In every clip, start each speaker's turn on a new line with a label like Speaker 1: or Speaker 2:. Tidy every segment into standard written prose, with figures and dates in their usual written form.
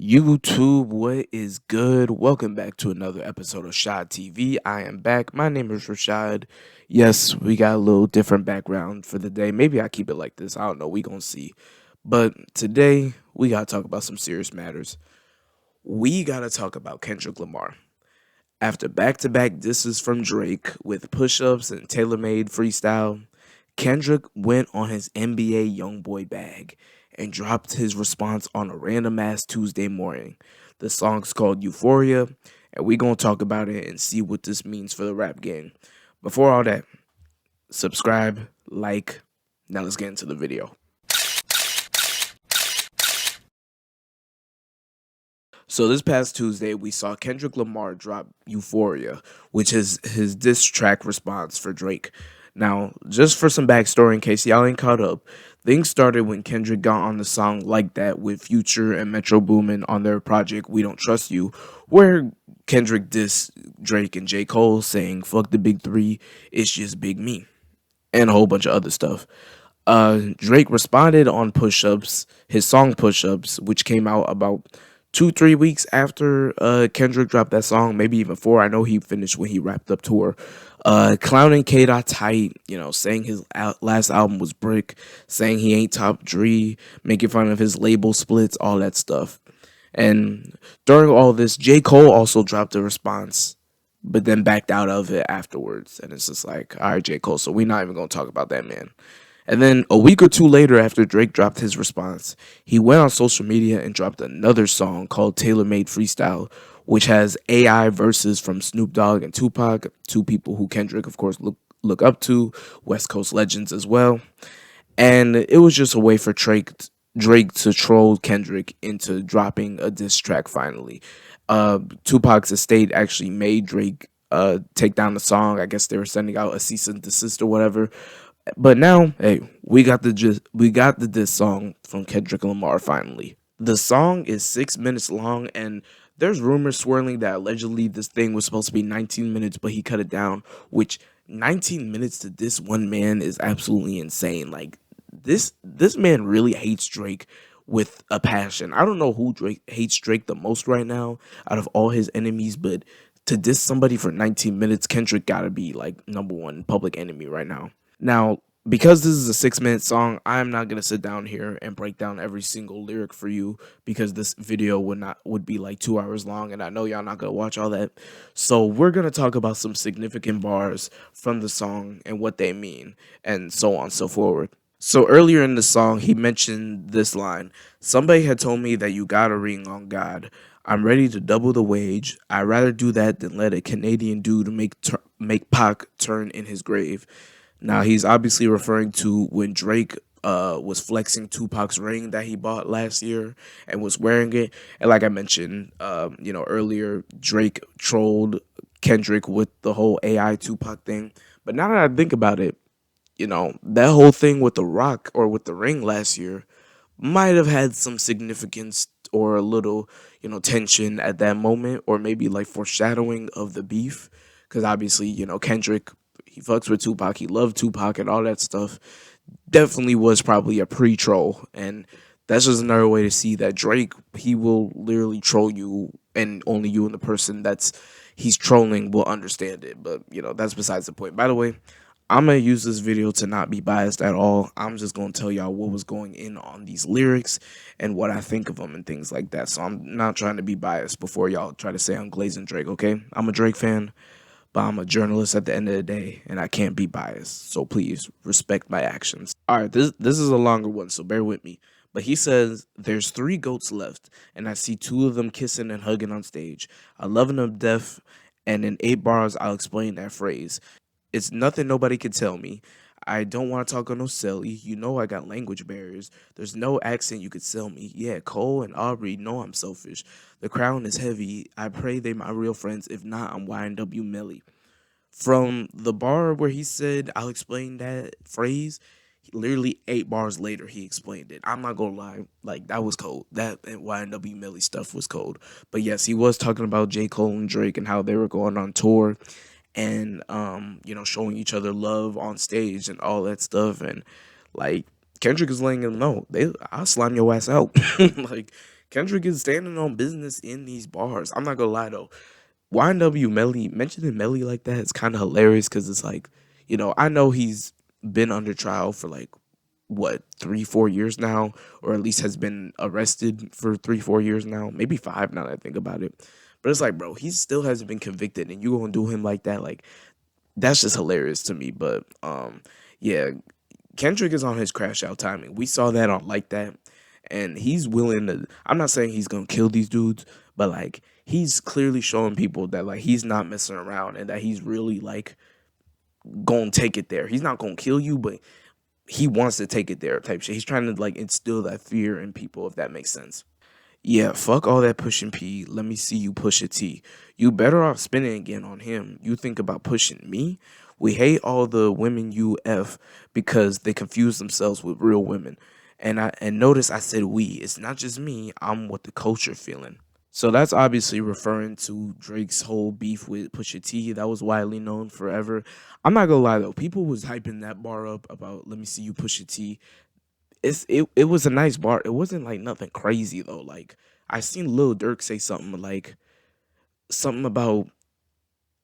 Speaker 1: YouTube, what is good? Welcome back to another episode of SHADTV. I am back. My name is Rashad. Yes, we got a little different background for the day. Maybe I keep it like this. I don't know. We gonna see. But today we gotta talk about some serious matters. We gotta talk about Kendrick Lamar. After back-to-back disses from Drake with push-ups and tailor-made freestyle, Kendrick went on his NBA YoungBoy bag and dropped his response on a random ass Tuesday morning. The song's called Euphoria, and we gonna talk about it and see what this means for the rap game. Before all that, subscribe, like. Now let's get into the video. So this past Tuesday, we saw Kendrick Lamar drop Euphoria, which is his diss track response for Drake. Now, just for some backstory in case y'all ain't caught up, things started when Kendrick got on the song Like That with Future and Metro Boomin on their project We Don't Trust You, where Kendrick dissed Drake and J. Cole saying, fuck the big three, it's just big me, and a whole bunch of other stuff. Drake responded on Push Ups, his song Push Ups, which came out about 2-3 weeks after Kendrick dropped that song, maybe even 4. I know he finished when he wrapped up tour. Clowning K. Dot tight, saying his last album was brick, saying he ain't top Dre, making fun of his label splits, all that stuff. And during all this, J. Cole also dropped a response, but then backed out of it afterwards. And it's just like, all right, J. Cole, so we're not even going to talk about that, man. And then a week or two later, after Drake dropped his response, he went on social media and dropped another song called Tailor Made Freestyle, which has AI verses from Snoop Dogg and Tupac, two people who Kendrick, of course, look up to, West Coast legends as well. And it was just a way for Drake to troll Kendrick into dropping a diss track finally. Tupac's estate actually made Drake take down the song. I guess they were sending out a cease and desist or whatever. But now, hey, we got the diss song from Kendrick Lamar finally. The song is 6 minutes long, and there's rumors swirling that allegedly this thing was supposed to be 19 minutes, but he cut it down. Which 19 minutes to this one man is absolutely insane. Like this man really hates Drake with a passion. I don't know who Drake hates Drake the most right now out of all his enemies, but to diss somebody for 19 minutes, Kendrick gotta be like number one public enemy right now. Now, because this is a 6 minute song, I'm not gonna sit down here and break down every single lyric for you because this video would be like 2 hours long, and I know y'all not gonna watch all that. So we're gonna talk about some significant bars from the song and what they mean, and so on and so forward. So earlier in the song, he mentioned this line: "Somebody had told me that you got a ring on God. I'm ready to double the wage. I'd rather do that than let a Canadian dude make Pac turn in his grave." Now he's obviously referring to when Drake was flexing Tupac's ring that he bought last year and was wearing it. And like I mentioned, earlier, Drake trolled Kendrick with the whole AI Tupac thing. But now that I think about it, that whole thing with the rock or with the ring last year might have had some significance or a little, tension at that moment, or maybe like foreshadowing of the beef. Because obviously, Kendrick, he fucks with Tupac, he loved Tupac and all that stuff. Definitely was probably a pre-troll. And that's just another way to see that Drake, he will literally troll you, and only you and the person that's he's trolling will understand it. But, that's besides the point. By the way, I'm going to use this video to not be biased at all. I'm just going to tell y'all what was going in on these lyrics and what I think of them and things like that. So I'm not trying to be biased before y'all try to say I'm glazing Drake, okay? I'm a Drake fan, but I'm a journalist at the end of the day, and I can't be biased. So please respect my actions. All right, this is a longer one, so bear with me. But he says, "There's 3 goats left, and I see 2 of them kissing and hugging on stage. I love them to death, and in 8 bars, I'll explain that phrase. It's nothing nobody can tell me. I don't want to talk on no silly. You know I got language barriers. There's no accent you could sell me. Yeah, Cole and Aubrey know I'm selfish. The crown is heavy. I pray they my real friends. If not, I'm YNW Millie." From the bar where he said, "I'll explain that phrase," literally 8 bars later, he explained it. I'm not gonna lie, like that was cold. That and YNW Millie stuff was cold. But yes, he was talking about J. Cole and Drake and how they were going on tour and showing each other love on stage and all that stuff. And like Kendrick is letting him know, I'll slime your ass out. Like Kendrick is standing on business in these bars. I'm not gonna lie though. YNW Melly mentioning Melly like that is kind of hilarious because it's like, I know he's been under trial for like what 3 4 years now, or at least has been arrested for 3 4 years now, maybe 5 now that I think about it. But it's like, bro, he still hasn't been convicted, and you gonna do him like that? Like that's just hilarious to me. But yeah, Kendrick is on his crash out timing. We saw that on like that, and he's willing to. I'm not saying he's gonna kill these dudes, but like he's clearly showing people that like he's not messing around and that he's really like gonna take it there. He's not gonna kill you, but he wants to take it there type shit. He's trying to like instill that fear in people, if that makes sense. Yeah, fuck all that pushing P. Let me see you push a T. You better off spinning again on him. You think about pushing me? We hate all the women you F because they confuse themselves with real women. And notice I said we. It's not just me. I'm what the culture feeling. So that's obviously referring to Drake's whole beef with Pusha T. That was widely known forever. I'm not gonna lie though, people was hyping that bar up about let me see you Pusha T. It was a nice bar. It wasn't like nothing crazy though. Like I seen Lil Durk say something about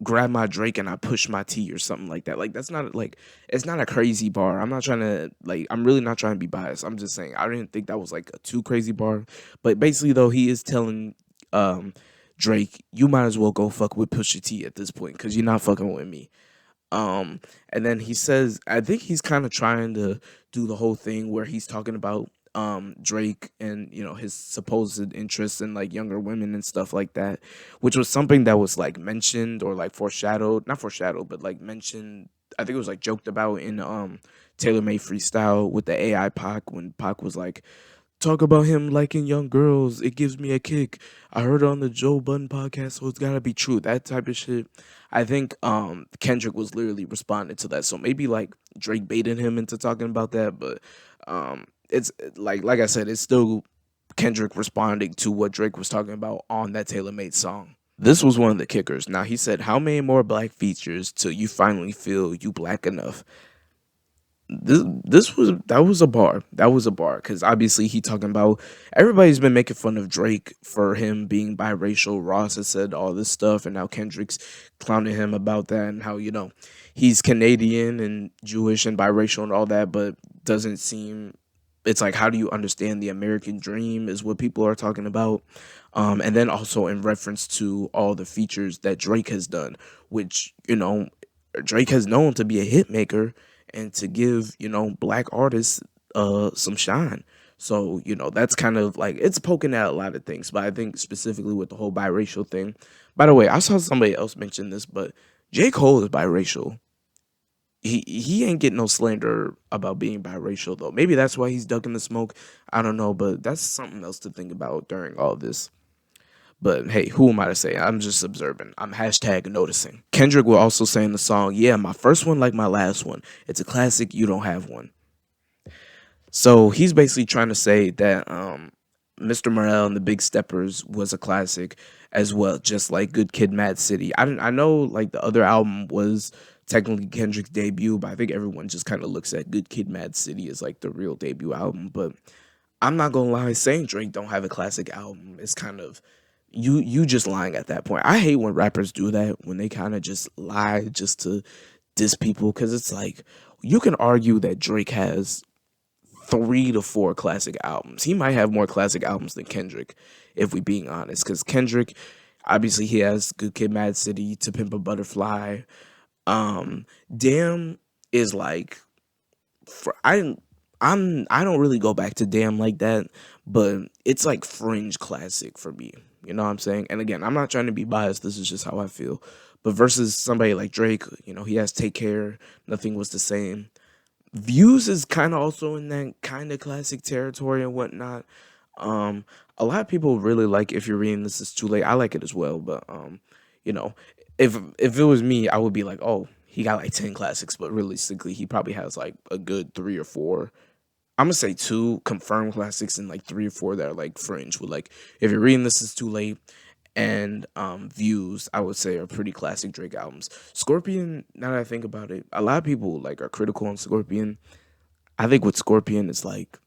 Speaker 1: grab my Drake and I push my T or something like that. Like that's not like it's not a crazy bar. I'm not trying to like I'm really not trying to be biased. I'm just saying I didn't think that was like a too crazy bar. But basically though, he is telling um Drake, you might as well go fuck with Pusha T at this point because you're not fucking with me. Um, and then he says, I think he's kind of trying to do the whole thing where he's talking about Drake and his supposed interest in like younger women and stuff like that, which was something that was like mentioned or like foreshadowed, not foreshadowed, but like mentioned. I think it was like joked about in Taylor Made Freestyle with the AI Pac when Pac was like, talk about him liking young girls. It gives me a kick. I heard it on the Joe Budden podcast, so it's gotta be true. That type of shit. I think Kendrick was literally responding to that. So maybe like Drake baited him into talking about that, but it's like I said, it's still Kendrick responding to what Drake was talking about on that Taylor Made song. This was one of the kickers. Now he said, how many more black features till you finally feel you black enough? This was that was a bar. That was a bar because obviously he talking about everybody's been making fun of Drake for him being biracial. Ross has said all this stuff, and now Kendrick's clowning him about that and how he's Canadian and Jewish and biracial and all that, but doesn't seem. It's like how do you understand the American dream is what people are talking about, and then also in reference to all the features that Drake has done, which Drake has known to be a hit maker and to give black artists some shine. So that's kind of like it's poking at a lot of things, but I think specifically with the whole biracial thing. By the way, I saw somebody else mention this, but J. Cole is biracial. He ain't getting no slander about being biracial though. Maybe that's why he's ducking the smoke. I don't know, but that's something else to think about during all this. But hey, who am I to say? I'm just observing. I'm hashtag noticing. Kendrick will also say in the song, yeah, my first one like my last one. It's a classic, you don't have one. So he's basically trying to say that Mr. Morale and the Big Steppers was a classic as well, just like Good Kid Mad City. I know like the other album was technically Kendrick's debut, but I think everyone just kind of looks at Good Kid Mad City as like the real debut album. But I'm not gonna lie, saying Drake don't have a classic album is kind of you just lying at that point. I hate when rappers do that, when they kind of just lie just to diss people, because it's like you can argue that Drake has 3 to 4 classic albums. He might have more classic albums than Kendrick, if we being honest, because Kendrick obviously he has Good Kid, Mad City, To Pimp a Butterfly. Damn is like for I don't really go back to Damn like that, but it's like fringe classic for me. You know what I'm saying? And again, I'm not trying to be biased. This is just how I feel. But versus somebody like Drake, he has Take Care, Nothing Was the Same. Views is kind of also in that kind of classic territory and whatnot. Um, a lot of people really like If You're Reading This Is Too Late. I like it as well, but you know, if it was me, I would be like, oh, he got like 10 classics, but realistically, he probably has like a good 3 or 4. I'm gonna say 2 confirmed classics and like 3 or 4 that are like fringe. With like, If You're Reading This Is Too Late and Views, I would say are pretty classic Drake albums. Scorpion, now that I think about it, a lot of people like are critical on Scorpion. I think with Scorpion, it's like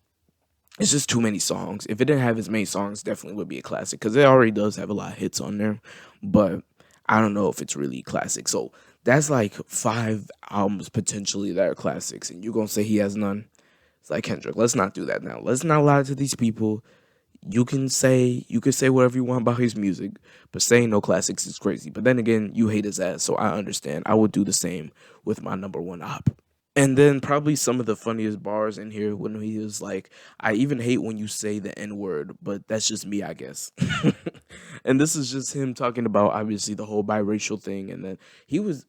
Speaker 1: It's just too many songs. If it didn't have as many songs, definitely would be a classic because it already does have a lot of hits on there. But I don't know if it's really classic. So that's like 5 albums potentially that are classics, and you're gonna say he has none. It's like Kendrick. Let's not do that now. Let's not lie to these people. You can say whatever you want about his music, but saying no classics is crazy. But then again, you hate his ass, so I understand. I would do the same with my number one op. And then probably some of the funniest bars in here when he was like, "I even hate when you say the N word, but that's just me, I guess." And this is just him talking about obviously the whole biracial thing, and then he was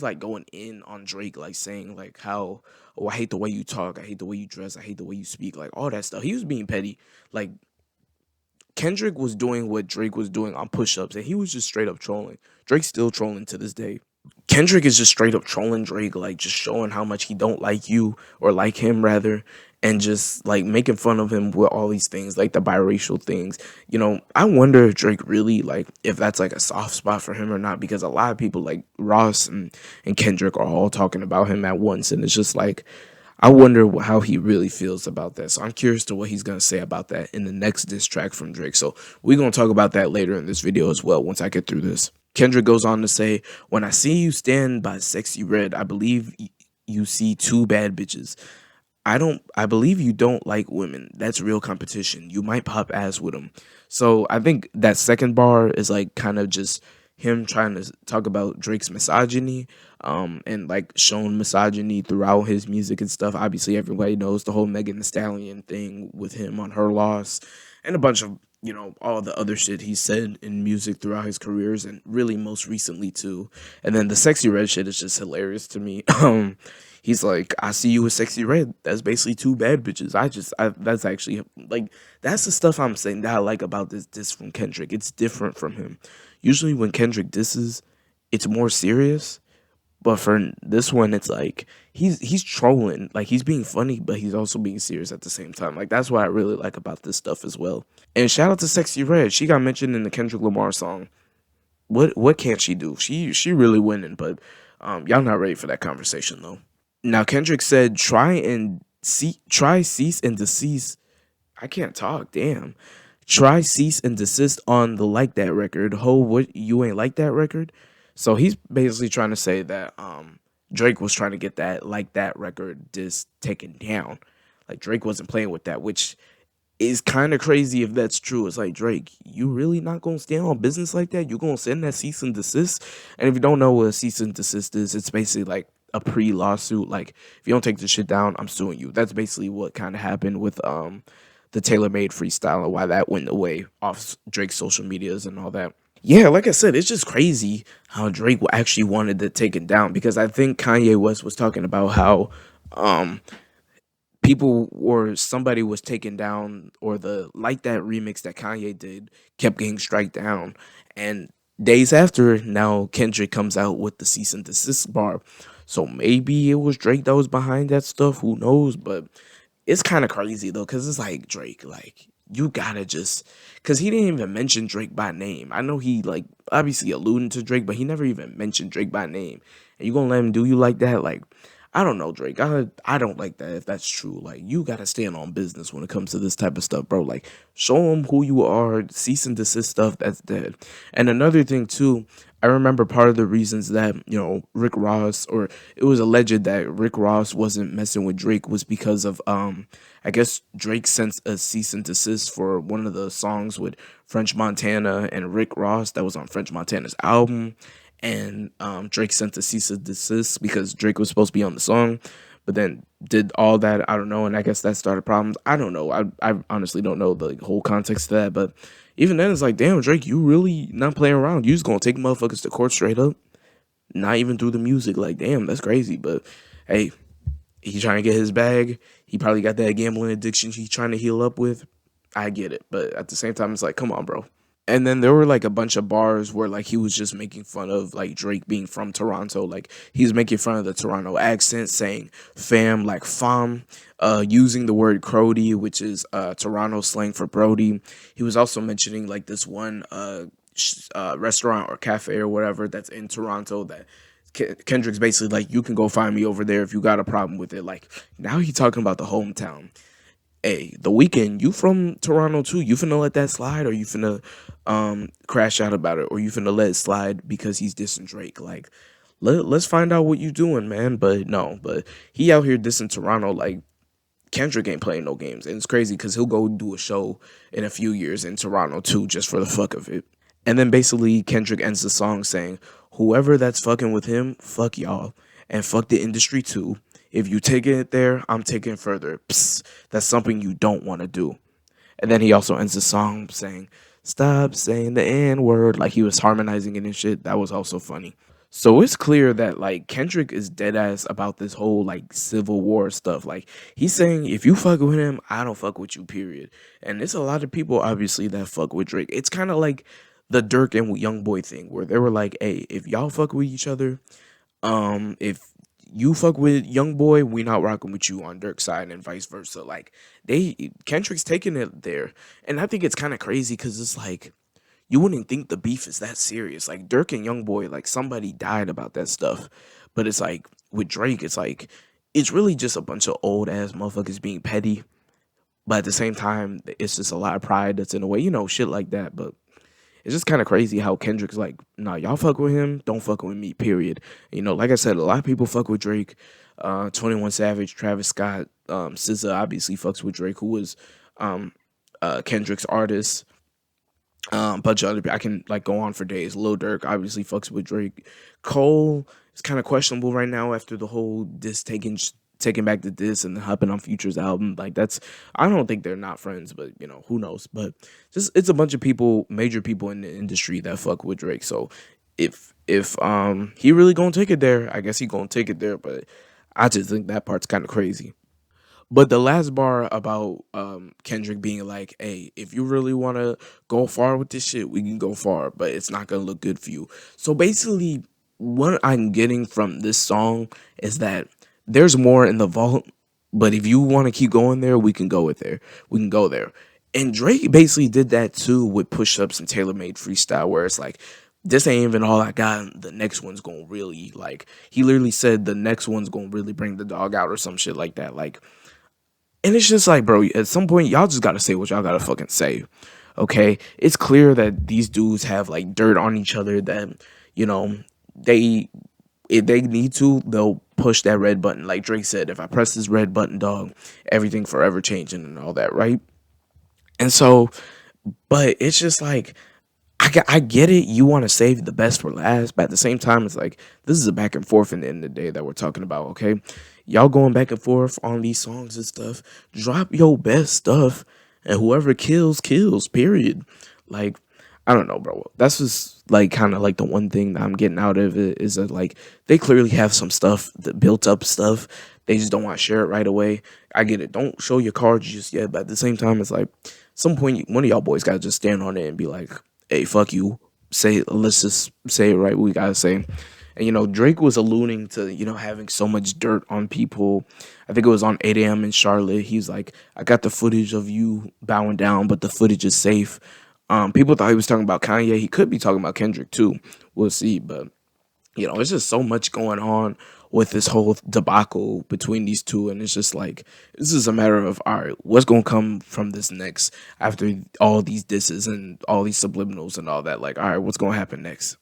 Speaker 1: like going in on Drake, like saying like how, "Oh, I hate the way you talk, I hate the way you dress, I hate the way you speak," like all that stuff. He was being petty. Like Kendrick was doing what Drake was doing on push-ups, and he was just straight up trolling. Drake's still trolling to this day. Kendrick is just straight up trolling Drake, like just showing how much he don't like you or like him rather, and just like making fun of him with all these things, like the biracial things. I wonder if Drake really like if that's like a soft spot for him or not, because a lot of people like Ross and Kendrick are all talking about him at once, and it's just like I wonder how he really feels about that. So I'm curious to what he's gonna say about that in the next diss track from Drake. So we're gonna talk about that later in this video as well once I get through this. Kendrick goes on to say, "When I see you stand by Sexy Red, I believe you see two bad bitches. I believe you don't like women. That's real competition. You might pop ass with them." So I think that second bar is like kind of just him trying to talk about Drake's misogyny, and like showing misogyny throughout his music and stuff. Obviously, everybody knows the whole Megan Thee Stallion thing with him on Her Loss, and a bunch of all the other shit he said in music throughout his careers, and really most recently too. And then the Sexy Red shit is just hilarious to me. He's like, "I see you with Sexy Red. That's basically two bad bitches." That's actually like that's the stuff I'm saying that I like about this diss from Kendrick. It's different from him. Usually when Kendrick disses, it's more serious. But for this one, it's like he's trolling, like he's being funny, but he's also being serious at the same time. Like that's what I really like about this stuff as well. And shout out to Sexy Red. She got mentioned in the Kendrick Lamar song. What can't she do? She really winning, but y'all not ready for that conversation though. Now Kendrick said, try cease and desist." I can't talk. Damn. "Try cease and desist on the Like That record. Ho, what, you ain't like that record?" So he's basically trying to say that Drake was trying to get that Like That record disc taken down. Like Drake wasn't playing with that, which is kind of crazy if that's true. It's like, Drake, you really not gonna stand on business like that? You gonna send that cease and desist? And if you don't know what a cease and desist is, it's basically like a pre-lawsuit. Like if you don't take this shit down, I'm suing you. That's basically what kind of happened with the Tailor Made freestyle and why that went away off Drake's social medias and all that. Yeah, like I said, it's just crazy how Drake actually wanted to take it down, because I think Kanye West was talking about how um people or somebody was taken down, or the Like That remix that Kanye did kept getting strike down. And days after, now Kendrick comes out with the cease and desist bar. So maybe it was Drake that was behind that stuff. Who knows? But it's kind of crazy though, because it's like, Drake, like you gotta just, because he didn't even mention Drake by name. I know he like obviously alluding to Drake, but he never even mentioned Drake by name. And you gonna let him do you like that? Like, I don't know, Drake. I don't like that if that's true. Like, you gotta stand on business when it comes to this type of stuff, bro. Like, show them who you are. Cease and desist stuff, that's dead. And another thing too, I remember part of the reasons that Rick Ross, or it was alleged that Rick Ross wasn't messing with Drake, was because of I guess Drake sent a cease and desist for one of the songs with French Montana and Rick Ross that was on French Montana's album, and Drake sent a cease and desist because Drake was supposed to be on the song, but then did all that. I don't know, and I guess that started problems. I don't know. I honestly don't know the whole context of that, but even then, it's like, damn, Drake, you really not playing around. You just gonna take motherfuckers to court straight up, not even through the music. Like, damn, that's crazy. But hey, he trying to get his bag. He probably got that gambling addiction he's trying to heal up with. I get it, but at the same time, it's like, come on, bro. And then there were like a bunch of bars where like he was just making fun of like Drake being from Toronto. Like he was making fun of the Toronto accent, saying fam like fam, using the word crody, which is Toronto slang for Brody. He was also mentioning like this one restaurant or cafe or whatever that's in Toronto that Kendrick's basically like, you can go find me over there if you got a problem with it. Like now he's talking about the hometown. hey, the weekend, you from Toronto too. You finna let that slide, or you finna crash out about it, or you finna let it slide because he's dissing Drake. Like, let's find out what you doing, man. But no, but he out here dissing Toronto like Kendrick ain't playing no games. And it's crazy because he'll go do a show in a few years in Toronto too, just for the fuck of it. And then basically Kendrick ends the song saying, whoever that's fucking with him, fuck y'all. And fuck the industry too. If you taking it there, I'm taking it further. Psst, that's something you don't want to do. And then he also ends the song saying, stop saying the N word. Like he was harmonizing it and shit. That was also funny. So it's clear that like Kendrick is dead ass about this whole like civil war stuff. Like he's saying if you fuck with him, I don't fuck with you, period. And it's a lot of people obviously that fuck with Drake. It's kind of like the Dirk and Young Boy thing where they were like, hey, if y'all fuck with each other, if you fuck with Young Boy, we not rocking with you on Dirk's side and vice versa. Like Kendrick's taking it there. And I think it's kind of crazy because it's like you wouldn't think the beef is that serious. Like Dirk and Youngboy, like somebody died about that stuff. But it's like with Drake, it's like it's really just a bunch of old ass motherfuckers being petty. But at the same time, it's just a lot of pride that's in the way, shit like that. But it's just kind of crazy how Kendrick's like, nah, y'all fuck with him, don't fuck with me, period. Like I said, a lot of people fuck with Drake. 21 Savage, Travis Scott, SZA obviously fucks with Drake, who was um, Kendrick's artist. Bunch of other people. I can like go on for days. Lil Durk obviously fucks with Drake. Cole is kind of questionable right now after the whole diss taking back the diss and hopping on Future's album. Like that's I don't think they're not friends, but who knows. But just it's a bunch of people, major people in the industry that fuck with Drake. So if he really gonna take it there, I guess he gonna take it there. But I just think that part's kind of crazy. But the last bar about Kendrick being like, "Hey, if you really want to go far with this shit, we can go far, but it's not gonna look good for you." So basically, what I'm getting from this song is that there's more in the vault, but if you want to keep going there, we can go with there. We can go there. And Drake basically did that too with push ups and tailor made freestyle, where it's like, this ain't even all I got. The next one's gonna really like. He literally said the next one's gonna really bring the dog out or some shit like that. Like and it's just like, bro, at some point, y'all just gotta say what y'all gotta fucking say. Okay? It's clear that these dudes have like dirt on each other that, you know, they if they need to, they'll push that red button. Like Drake said, if I press this red button, dog, everything forever changing and all that, right? And so, but it's just like I get it. You want to save the best for last, but at the same time, it's like this is a back and forth in the end of the day that we're talking about. Okay, y'all going back and forth on these songs and stuff. Drop your best stuff, and whoever kills, kills. Period. Like I don't know, bro. That's just like kind of like the one thing that I'm getting out of it is that like they clearly have some stuff, that built up stuff. They just don't want to share it right away. I get it. Don't show your cards just yet, but at the same time, it's like some point one of y'all boys gotta just stand on it and be like, hey, fuck you. Let's just say it right. We gotta say. And Drake was alluding to having so much dirt on people. I think it was on 8 a.m. in Charlotte. He's like, I got the footage of you bowing down, but the footage is safe. People thought he was talking about Kanye. He could be talking about Kendrick too. We'll see. But it's just so much going on with this whole debacle between these two, and it's just like this is a matter of all right, what's gonna come from this next after all these disses and all these subliminals and all that. Like, all right, what's gonna happen next?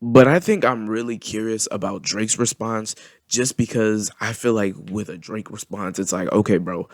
Speaker 1: But I think I'm really curious about Drake's response, just because I feel like with a Drake response, it's like, okay, bro,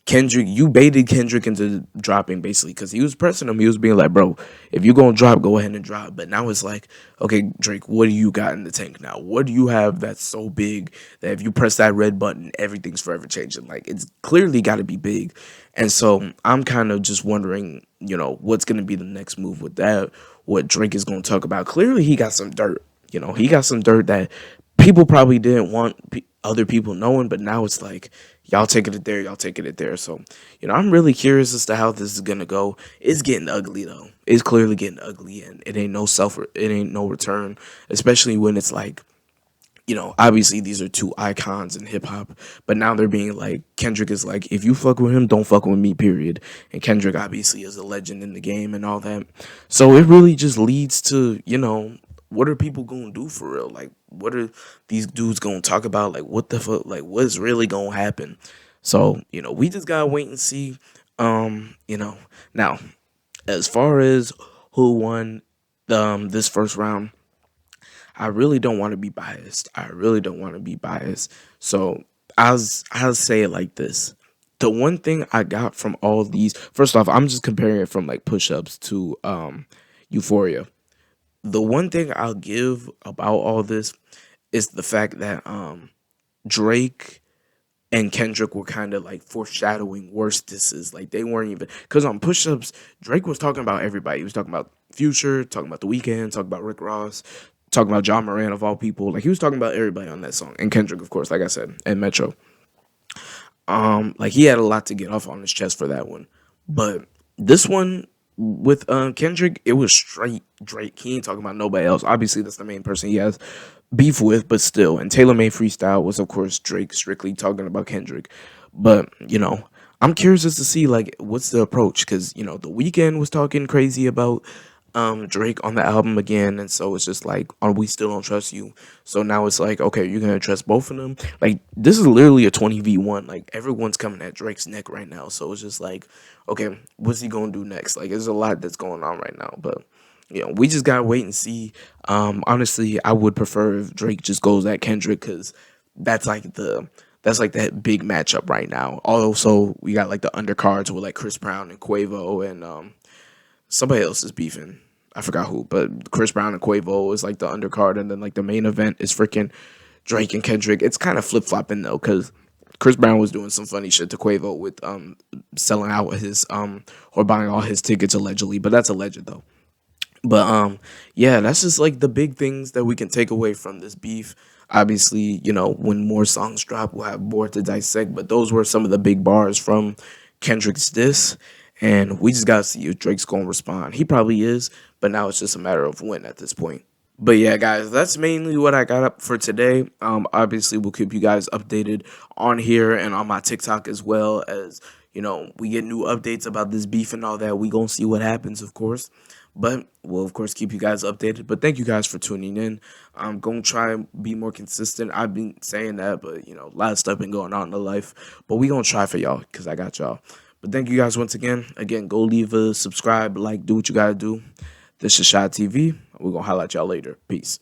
Speaker 1: Kendrick, you baited Kendrick into dropping basically because he was pressing him. He was being like, bro, if you're going to drop, go ahead and drop. But now it's like, okay, Drake, what do you got in the tank now? What do you have that's so big that if you press that red button, everything's forever changing? Like, it's clearly got to be big. And so I'm kind of just wondering, what's going to be the next move with that, what Drake is going to talk about. Clearly, he got some dirt. He got some dirt that people probably didn't want other people knowing, but now it's like, y'all taking it there, y'all taking it there. So, I'm really curious as to how this is gonna go. It's getting ugly though. It's clearly getting ugly, and it ain't no return, especially when it's like, obviously these are two icons in hip hop, but now they're being like, Kendrick is like, if you fuck with him, don't fuck with me, period. And Kendrick obviously is a legend in the game and all that. So it really just leads to, what are people gonna do for real? Like, what are these dudes gonna talk about? Like, what the fuck? Like, what's really gonna happen? So, we just gotta wait and see. Now, as far as who won this first round, I really don't want to be biased. I really don't want to be biased. So I'll say it like this. The one thing I got from all these, first off, I'm just comparing it from like push-ups to Euphoria. The one thing I'll give about all this is the fact that Drake and Kendrick were kind of like foreshadowing worse disses. Like they weren't even, because on push-ups, Drake was talking about everybody. He was talking about Future, talking about The Weeknd, talking about Rick Ross, talking about John Moran of all people. Like he was talking about everybody on that song. And Kendrick, of course, like I said, and Metro. Like he had a lot to get off on his chest for that one. But this one with Kendrick, it was straight Drake. He ain't talking about nobody else. Obviously, that's the main person he has beef with, but still. And Taylor Made Freestyle was, of course, Drake strictly talking about Kendrick. But I'm curious as to see like what's the approach, because The Weeknd was talking crazy about Drake on the album again, and so it's just like, are we still don't trust you? So now it's like, okay, you're gonna trust both of them. Like this is literally a 20v1. Like everyone's coming at Drake's neck right now, so it's just like, okay, what's he gonna do next? Like there's a lot that's going on right now, but we just gotta wait and see. Honestly, I would prefer if Drake just goes at Kendrick, because that's like that big matchup right now. Also, we got like the undercards with like Chris Brown and Quavo, and somebody else is beefing. I forgot who, but Chris Brown and Quavo is like the undercard, and then like the main event is freaking Drake and Kendrick. It's kind of flip flopping though, because Chris Brown was doing some funny shit to Quavo with selling out his or buying all his tickets allegedly, but that's alleged though. But yeah, that's just like the big things that we can take away from this beef. Obviously, when more songs drop, we'll have more to dissect. But those were some of the big bars from Kendrick's diss, and we just gotta see if Drake's gonna respond. He probably is, but now it's just a matter of when at this point. But yeah, guys, that's mainly what I got up for today. Obviously, we'll keep you guys updated on here and on my TikTok, as well as we get new updates about this beef and all that. We gonna see what happens, of course. But we'll of course keep you guys updated. But thank you guys for tuning in. I'm gonna try and be more consistent. I've been saying that, but a lot of stuff been going on in the life. But we gonna try for y'all, because I got y'all. But thank you guys once again. Again, go leave a subscribe, like, do what you gotta do. This is Shot TV. We're gonna highlight y'all later. Peace.